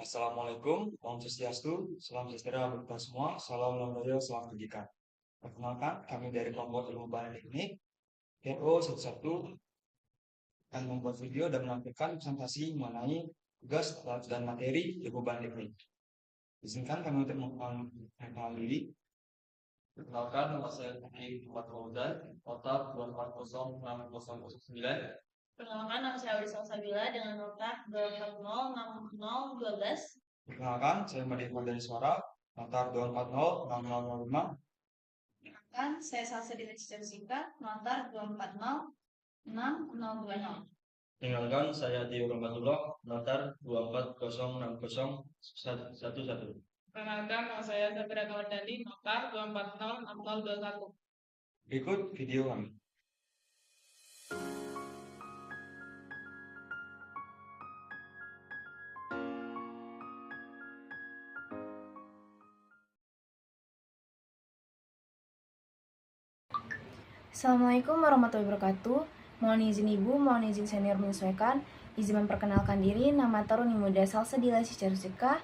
Assalamualaikum, Om Swastiastu, salam sejahtera bagi kita semua, salam olahraga, salam pendidikan. Perkenalkan, kami dari kelompok ilmu bahan teknik, TO 11 akan membuat video dan menampilkan presentasi mengenai tugas dan materi ilmu bahan teknik. Izinkan kami untuk mengenal diri. Perkenalkan, nama saya Muhammad Fauzan, otak 2406009. Perkenalkan, nama saya Audrey Salsabila dengan nota 2406012. Perkenalkan, saya Madi dari Suara, nota 2406005. Perkenalkan, saya Salsa Dila Cicensika, nota 2406020. Perkenalkan, saya Tio Rahmatullah, notar 2406011. Perkenalkan, nama saya Sabira Kawardani, notar 2406021. Berikut video kami. Assalamualaikum warahmatullahi wabarakatuh. Mohon izin ibu, mohon izin senior menyesuaikan. Izin memperkenalkan diri, nama Taruni Muda Salsa Dila Cicerusika,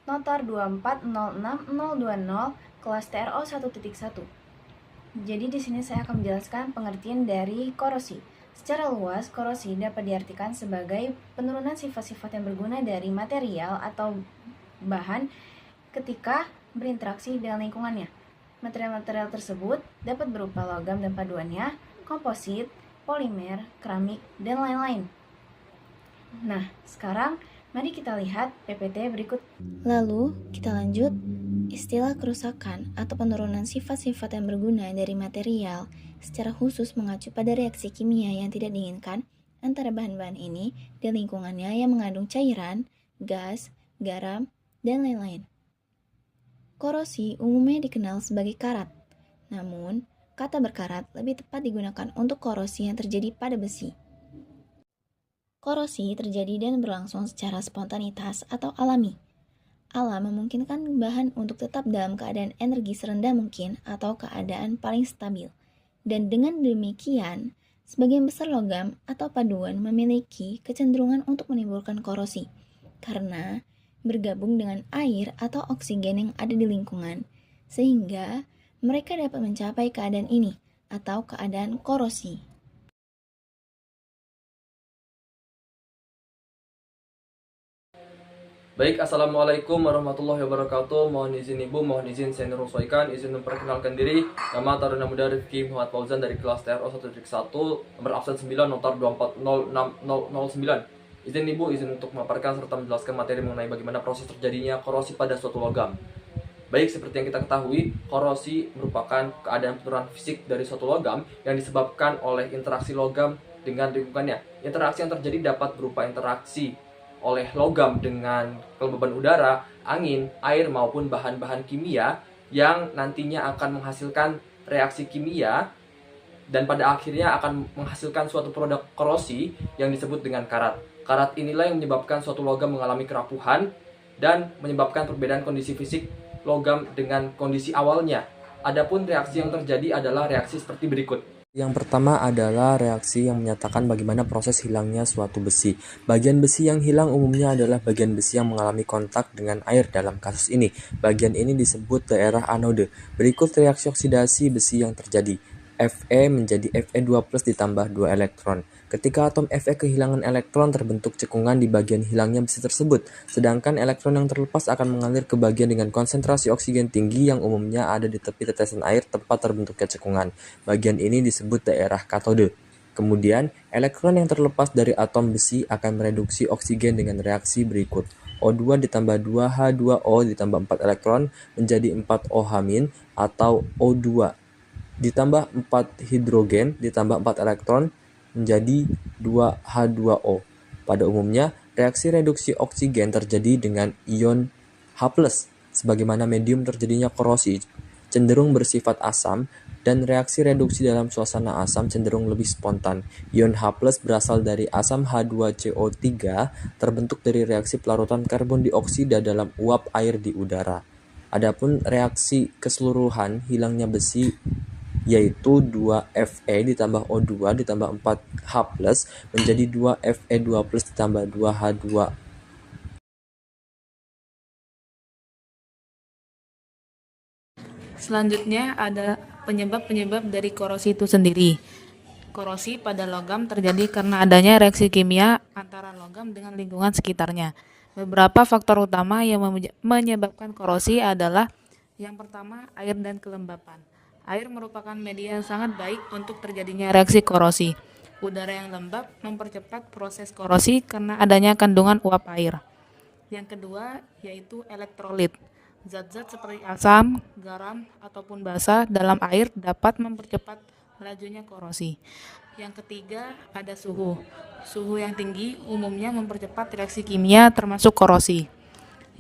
notar 2406020, kelas TRO 1.1. Jadi di sini saya akan menjelaskan pengertian dari korosi. Secara luas, korosi dapat diartikan sebagai penurunan sifat-sifat yang berguna dari material atau bahan ketika berinteraksi dengan lingkungannya. Material-material tersebut dapat berupa logam dan paduannya, komposit, polimer, keramik, dan lain-lain. Nah, sekarang mari kita lihat PPT berikut. Lalu, kita lanjut. Istilah kerusakan atau penurunan sifat-sifat yang berguna dari material secara khusus mengacu pada reaksi kimia yang tidak diinginkan antara bahan-bahan ini dan lingkungannya yang mengandung cairan, gas, garam, dan lain-lain. Korosi umumnya dikenal sebagai karat, namun kata berkarat lebih tepat digunakan untuk korosi yang terjadi pada besi. Korosi terjadi dan berlangsung secara spontanitas atau alami. Alam memungkinkan bahan untuk tetap dalam keadaan energi serendah mungkin atau keadaan paling stabil. Dan dengan demikian, sebagian besar logam atau paduan memiliki kecenderungan untuk menimbulkan korosi, karena bergabung dengan air atau oksigen yang ada di lingkungan, sehingga mereka dapat mencapai keadaan ini atau keadaan korosi. Baik, Assalamualaikum warahmatullahi wabarakatuh. Mohon izin ibu, mohon izin senior menyesuaikan, izin memperkenalkan diri. Nama Taruna Muda Rifki Muhammad Fauzan dari kelas TRO 1.1, nomor absen 9, notar 2406009. Izin ibu, izin untuk memaparkan serta menjelaskan materi mengenai bagaimana proses terjadinya korosi pada suatu logam. Baik, seperti yang kita ketahui, korosi merupakan keadaan penurunan fisik dari suatu logam yang disebabkan oleh interaksi logam dengan lingkungannya. Interaksi yang terjadi dapat berupa interaksi oleh logam dengan kelembaban udara, angin, air maupun bahan-bahan kimia yang nantinya akan menghasilkan reaksi kimia dan pada akhirnya akan menghasilkan suatu produk korosi yang disebut dengan karat. Karat inilah yang menyebabkan suatu logam mengalami kerapuhan dan menyebabkan perbedaan kondisi fisik logam dengan kondisi awalnya. Adapun reaksi yang terjadi adalah reaksi seperti berikut. Yang pertama adalah reaksi yang menyatakan bagaimana proses hilangnya suatu besi. Bagian besi yang hilang umumnya adalah bagian besi yang mengalami kontak dengan air dalam kasus ini. Bagian ini disebut daerah anode. Berikut reaksi oksidasi besi yang terjadi. Fe menjadi Fe2+ ditambah 2 elektron. Ketika atom Fe kehilangan elektron, terbentuk cekungan di bagian hilangnya besi tersebut. Sedangkan elektron yang terlepas akan mengalir ke bagian dengan konsentrasi oksigen tinggi yang umumnya ada di tepi tetesan air tempat terbentuknya cekungan. Bagian ini disebut daerah katode. Kemudian, elektron yang terlepas dari atom besi akan mereduksi oksigen dengan reaksi berikut. O2 ditambah 2H2O ditambah 4 elektron menjadi 4OH- atau O2 ditambah 4 hidrogen ditambah 4 elektron menjadi 2H2O. Pada umumnya, reaksi reduksi oksigen terjadi dengan ion H+. Sebagaimana medium terjadinya korosi cenderung bersifat asam dan reaksi reduksi dalam suasana asam cenderung lebih spontan. Ion H+ berasal dari asam H2CO3 terbentuk dari reaksi pelarutan karbon dioksida dalam uap air di udara. Adapun reaksi keseluruhan hilangnya besi yaitu 2Fe ditambah O2 ditambah 4H+ menjadi 2Fe2+ ditambah 2H2 Selanjutnya ada penyebab-penyebab dari korosi itu sendiri. Korosi pada logam terjadi karena adanya reaksi kimia antara logam dengan lingkungan sekitarnya. Beberapa faktor utama yang menyebabkan korosi adalah yang pertama, air dan kelembapan. Air merupakan media yang sangat baik untuk terjadinya reaksi korosi. Udara yang lembab mempercepat proses korosi karena adanya kandungan uap air. Yang kedua yaitu elektrolit. Zat-zat seperti asam, garam, ataupun basa dalam air dapat mempercepat lajunya korosi. Yang ketiga ada suhu. Suhu yang tinggi umumnya mempercepat reaksi kimia termasuk korosi.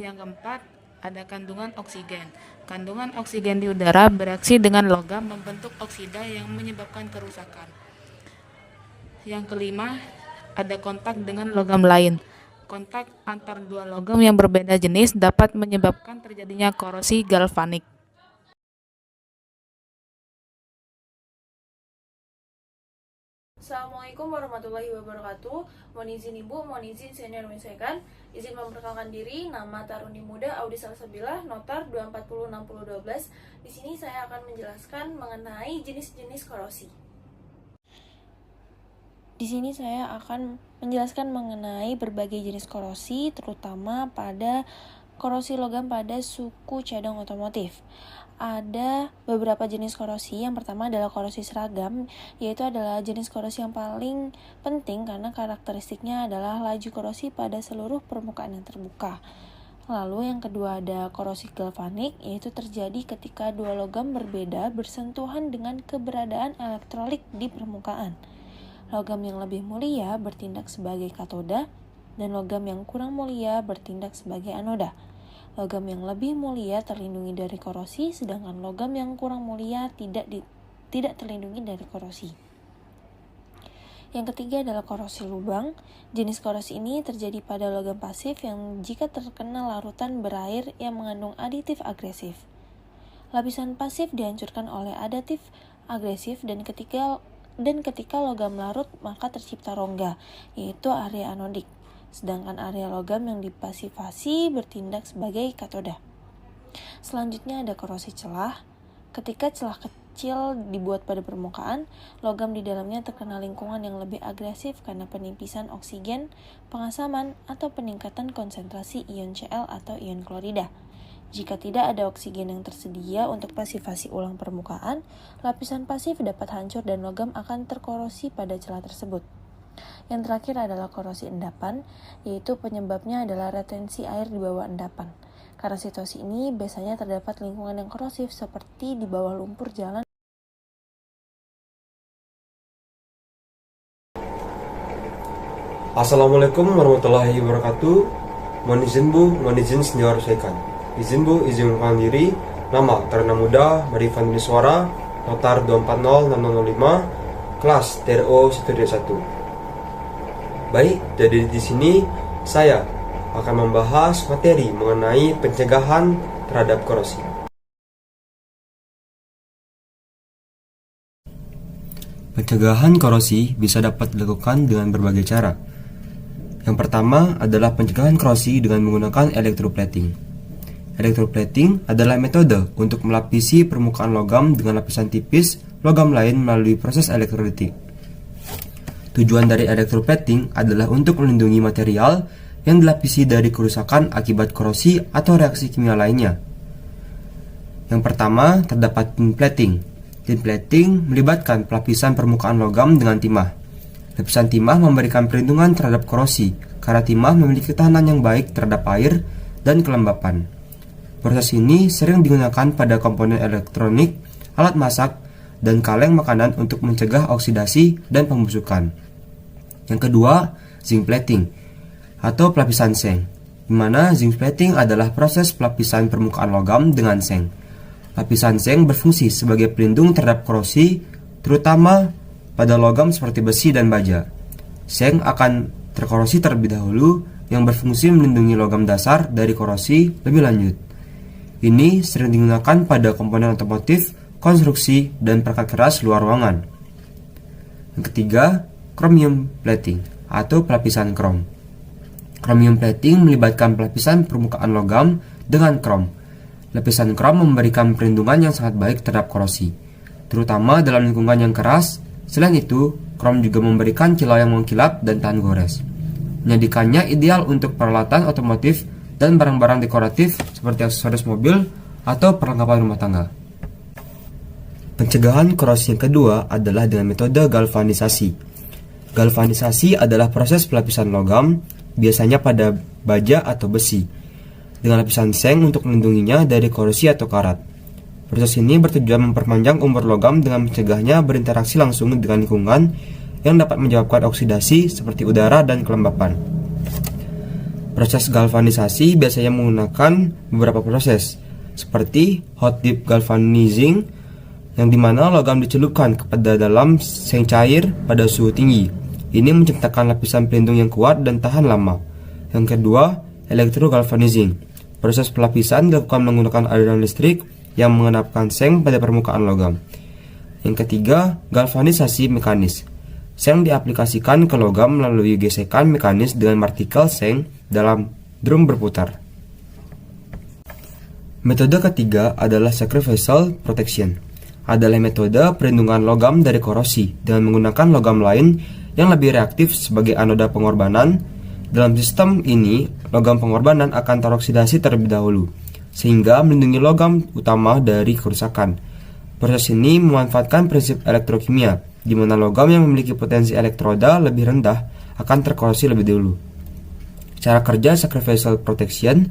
Yang keempat ada kandungan oksigen. Kandungan oksigen di udara bereaksi dengan logam membentuk oksida yang menyebabkan kerusakan. Yang kelima ada kontak dengan logam lain. Kontak antar dua logam yang berbeda jenis dapat menyebabkan terjadinya korosi galvanik. Assalamualaikum warahmatullahi wabarakatuh. Mohon izin Ibu, mohon izin senior menyampaikan. Izin memperkenalkan diri, nama Taruni Muda Audi Salsabila, notar 2406012. Di sini saya akan menjelaskan mengenai jenis-jenis korosi. Di sini saya akan menjelaskan mengenai berbagai jenis korosi, terutama pada korosi logam pada suku cadang otomotif. Ada beberapa jenis korosi. Yang pertama adalah korosi seragam, yaitu adalah jenis korosi yang paling penting karena karakteristiknya adalah laju korosi pada seluruh permukaan yang terbuka. Lalu yang kedua ada korosi galvanik, yaitu terjadi ketika dua logam berbeda bersentuhan dengan keberadaan elektrolit di permukaan. Logam yang lebih mulia bertindak sebagai katoda dan logam yang kurang mulia bertindak sebagai anoda. Logam yang lebih mulia terlindungi dari korosi, sedangkan logam yang kurang mulia tidak terlindungi dari korosi. Yang ketiga adalah korosi lubang. Jenis korosi ini terjadi pada logam pasif yang jika terkena larutan berair yang mengandung aditif agresif. Lapisan pasif dihancurkan oleh aditif agresif dan ketika logam larut maka tercipta rongga, yaitu area anodik. Sedangkan area logam yang dipasifasi bertindak sebagai katoda. Selanjutnya ada korosi celah. Ketika celah kecil dibuat pada permukaan, logam di dalamnya terkena lingkungan yang lebih agresif karena penipisan oksigen, pengasaman, atau peningkatan konsentrasi ion Cl atau ion klorida. Jika tidak ada oksigen yang tersedia untuk pasifasi ulang permukaan, lapisan pasif dapat hancur dan logam akan terkorosi pada celah tersebut. Yang terakhir adalah korosi endapan, yaitu penyebabnya adalah retensi air di bawah endapan. Karena situasi ini biasanya terdapat lingkungan yang korosif seperti di bawah lumpur jalan. Assalamualaikum warahmatullahi wabarakatuh. Mohon izin Bu, mohon izin senior menyampaikan. Izin Bu, izin memperkenalkan diri. Nama Taruna Muda Marifan Suara, notar 2406005, kelas TRO 131. Baik, jadi di sini saya akan membahas materi mengenai pencegahan terhadap korosi. Pencegahan korosi bisa dapat dilakukan dengan berbagai cara. Yang pertama adalah pencegahan korosi dengan menggunakan electroplating. Electroplating adalah metode untuk melapisi permukaan logam dengan lapisan tipis logam lain melalui proses elektrolitik. Tujuan dari electroplating adalah untuk melindungi material yang dilapisi dari kerusakan akibat korosi atau reaksi kimia lainnya. Yang pertama, terdapat tin plating. Tin plating melibatkan pelapisan permukaan logam dengan timah. Lapisan timah memberikan perlindungan terhadap korosi karena timah memiliki ketahanan yang baik terhadap air dan kelembapan. Proses ini sering digunakan pada komponen elektronik, alat masak, dan kaleng makanan untuk mencegah oksidasi dan pembusukan. Yang kedua, zinc plating atau pelapisan seng, di mana zinc plating adalah proses pelapisan permukaan logam dengan seng. Lapisan seng berfungsi sebagai pelindung terhadap korosi, terutama pada logam seperti besi dan baja. Seng akan terkorosi terlebih dahulu, yang berfungsi melindungi logam dasar dari korosi lebih lanjut. Ini sering digunakan pada komponen otomotif, konstruksi, dan perangkat keras luar ruangan. Yang ketiga, chromium plating atau pelapisan krom. Chromium plating melibatkan pelapisan permukaan logam dengan krom. lapisan krom memberikan perlindungan yang sangat baik terhadap korosi, terutama dalam lingkungan yang keras. Selain itu, krom juga memberikan kilau yang mengkilap dan tahan gores, menjadikannya ideal untuk peralatan otomotif dan barang-barang dekoratif seperti aksesoris mobil atau perlengkapan rumah tangga. Pencegahan korosi yang kedua adalah dengan metode galvanisasi. Galvanisasi adalah proses pelapisan logam, biasanya pada baja atau besi, dengan lapisan seng untuk melindunginya dari korosi atau karat. Proses ini bertujuan memperpanjang umur logam dengan mencegahnya berinteraksi langsung dengan lingkungan yang dapat menyebabkan oksidasi seperti udara dan kelembapan. Proses galvanisasi biasanya menggunakan beberapa proses, seperti hot dip galvanizing, yang dimana logam dicelupkan kepada dalam seng cair pada suhu tinggi. Ini menciptakan lapisan pelindung yang kuat dan tahan lama. Yang kedua, electrogalvanizing. Proses pelapisan dilakukan menggunakan aliran listrik yang mengenapkan seng pada permukaan logam. Yang ketiga, galvanisasi mekanis. Seng diaplikasikan ke logam melalui gesekan mekanis dengan partikel seng dalam drum berputar. Metode ketiga adalah sacrificial protection. Adalah metode perlindungan logam dari korosi dengan menggunakan logam lain yang lebih reaktif sebagai anoda pengorbanan. Dalam sistem ini, logam pengorbanan akan teroksidasi terlebih dahulu, sehingga melindungi logam utama dari kerusakan. Proses ini memanfaatkan prinsip elektrokimia, di mana logam yang memiliki potensi elektroda lebih rendah akan terkorosi lebih dulu. Cara kerja sacrificial protection: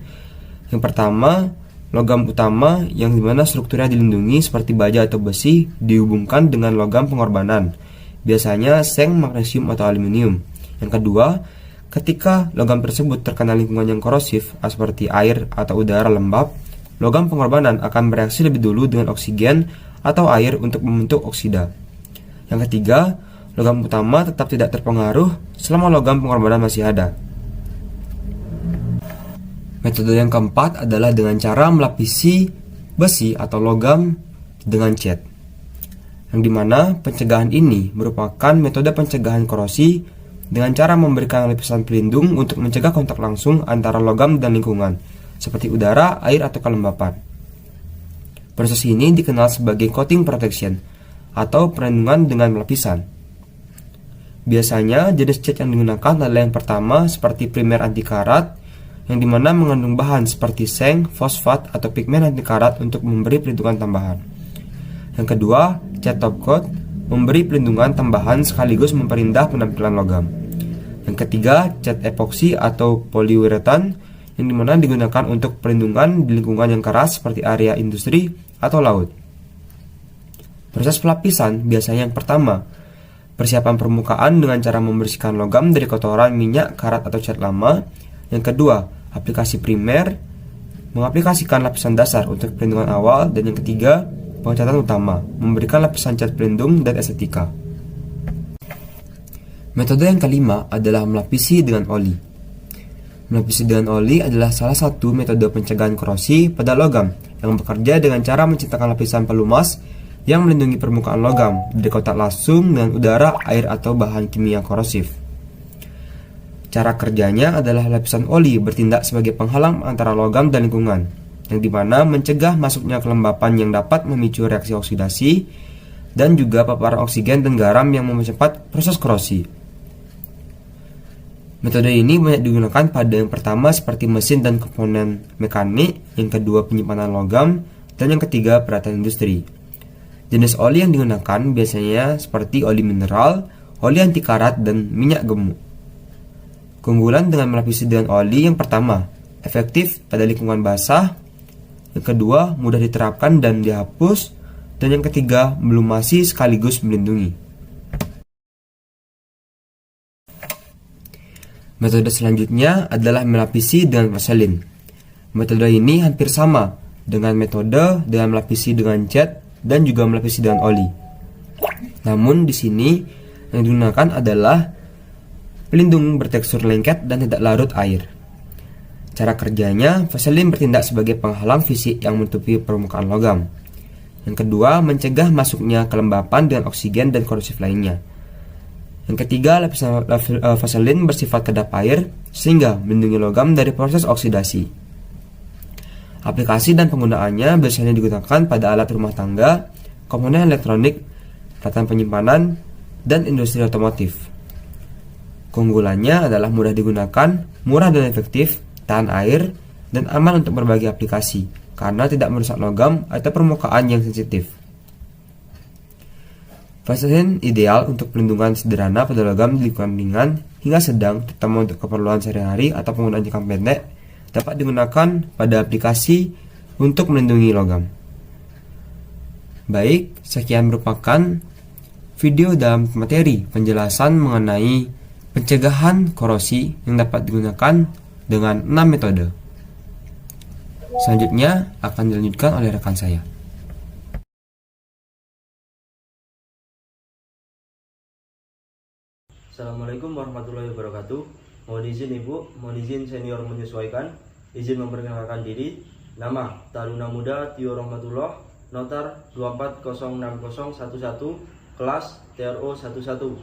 yang pertama, logam utama yang dimana strukturnya dilindungi seperti baja atau besi dihubungkan dengan logam pengorbanan, biasanya seng, magnesium, atau aluminium. Yang kedua, ketika logam tersebut terkena lingkungan yang korosif seperti air atau udara lembab, logam pengorbanan akan bereaksi lebih dulu dengan oksigen atau air untuk membentuk oksida. Yang ketiga, logam utama tetap tidak terpengaruh selama logam pengorbanan masih ada. Metode yang keempat adalah dengan cara melapisi besi atau logam dengan cat, yang dimana pencegahan ini merupakan metode pencegahan korosi dengan cara memberikan lapisan pelindung untuk mencegah kontak langsung antara logam dan lingkungan, seperti udara, air, atau kelembapan. Proses ini dikenal sebagai coating protection atau perlindungan dengan lapisan. Biasanya jenis cat yang digunakan adalah yang pertama seperti primer anti karat, yang dimana mengandung bahan seperti seng, fosfat, atau pigmen anti karat untuk memberi perlindungan tambahan. Yang kedua, cat top coat memberi perlindungan tambahan sekaligus memperindah penampilan logam. Yang ketiga, cat epoksi atau poliuretan, yang dimana digunakan untuk perlindungan di lingkungan yang keras seperti area industri atau laut. Proses pelapisan biasanya yang pertama, persiapan permukaan dengan cara membersihkan logam dari kotoran, minyak, karat, atau cat lama. Yang kedua, aplikasi primer, mengaplikasikan lapisan dasar untuk perlindungan awal. Dan yang ketiga, pengecatan utama, memberikan lapisan cat pelindung dan estetika. Metode yang kelima adalah melapisi dengan oli. Melapisi dengan oli adalah salah satu metode pencegahan korosi pada logam yang bekerja dengan cara menciptakan lapisan pelumas yang melindungi permukaan logam dari kontak langsung dengan udara, air, atau bahan kimia korosif. Cara kerjanya adalah lapisan oli bertindak sebagai penghalang antara logam dan lingkungan, yang dimana mencegah masuknya kelembapan yang dapat memicu reaksi oksidasi dan juga paparan oksigen dan garam yang mempercepat proses korosi. Metode ini banyak digunakan pada yang pertama seperti mesin dan komponen mekanik, yang kedua penyimpanan logam, dan yang ketiga peralatan industri. Jenis oli yang digunakan biasanya seperti oli mineral, oli anti karat, dan minyak gemuk. Keunggulan dengan melapisi dengan oli yang pertama, efektif pada lingkungan basah. Yang kedua, mudah diterapkan dan dihapus. Dan yang ketiga, melumasi sekaligus melindungi. Metode selanjutnya adalah melapisi dengan vaselin. Metode ini hampir sama dengan metode dengan melapisi dengan cat dan juga melapisi dengan oli. Namun di sini yang digunakan adalah pelindung bertekstur lengket dan tidak larut air. Cara kerjanya, vaselin bertindak sebagai penghalang fisik yang menutupi permukaan logam. Yang kedua, mencegah masuknya kelembapan dengan oksigen dan korosif lainnya. Yang ketiga, lapisan vaselin bersifat kedap air sehingga melindungi logam dari proses oksidasi. Aplikasi dan penggunaannya biasanya digunakan pada alat rumah tangga, komponen elektronik, peralatan penyimpanan, dan industri otomotif. Keunggulannya adalah mudah digunakan, murah dan efektif, tahan air, dan aman untuk berbagai aplikasi karena tidak merusak logam atau permukaan yang sensitif. Fashion ideal untuk pelindungan sederhana pada logam di lingkungan ringan hingga sedang, terutama untuk keperluan sehari-hari atau penggunaan jangka pendek, dapat digunakan pada aplikasi untuk melindungi logam. Baik, sekian merupakan video dalam materi penjelasan mengenai pencegahan korosi yang dapat digunakan dengan 6 metode. Selanjutnya akan dilanjutkan oleh rekan saya. Assalamualaikum warahmatullahi wabarakatuh. Mohon izin Ibu, mohon izin senior menyesuaikan, izin memperkenalkan diri. Nama Taruna Muda Tio Rahmatullah, Notar 24060111, kelas TRO 11.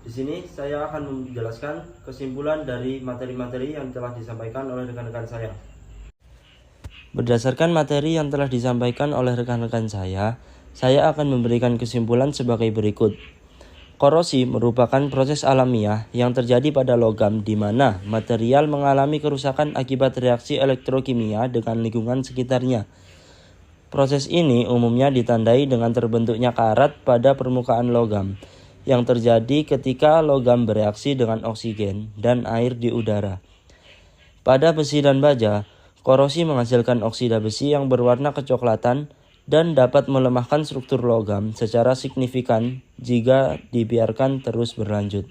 Di sini saya akan menjelaskan kesimpulan dari materi-materi yang telah disampaikan oleh rekan-rekan saya. Berdasarkan materi yang telah disampaikan oleh rekan-rekan saya akan memberikan kesimpulan sebagai berikut. Korosi merupakan proses alamiah yang terjadi pada logam di mana material mengalami kerusakan akibat reaksi elektrokimia dengan lingkungan sekitarnya. Proses ini umumnya ditandai dengan terbentuknya karat pada permukaan logam yang terjadi ketika logam bereaksi dengan oksigen dan air di udara. Pada besi dan baja, korosi menghasilkan oksida besi yang berwarna kecoklatan dan dapat melemahkan struktur logam secara signifikan jika dibiarkan terus berlanjut.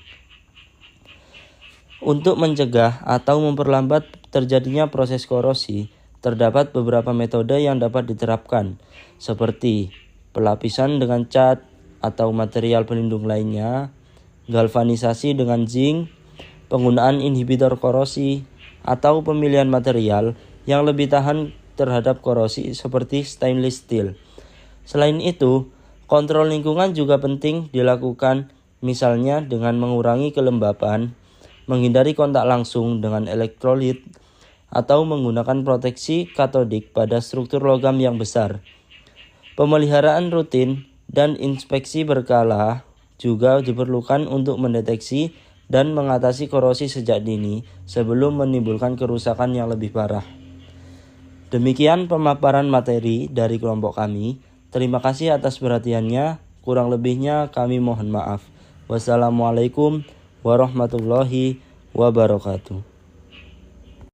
Untuk mencegah atau memperlambat terjadinya proses korosi, terdapat beberapa metode yang dapat diterapkan, seperti pelapisan dengan cat atau material pelindung lainnya, galvanisasi dengan zinc, penggunaan inhibitor korosi, atau pemilihan material yang lebih tahan terhadap korosi seperti stainless steel. Selain itu, kontrol lingkungan juga penting dilakukan, misalnya dengan mengurangi kelembapan, menghindari kontak langsung dengan elektrolit, atau menggunakan proteksi katodik pada struktur logam yang besar. Pemeliharaan rutin dan inspeksi berkala juga diperlukan untuk mendeteksi dan mengatasi korosi sejak dini sebelum menimbulkan kerusakan yang lebih parah. Demikian pemaparan materi dari kelompok kami. Terima kasih atas perhatiannya. Kurang lebihnya kami mohon maaf. Wassalamualaikum warahmatullahi wabarakatuh.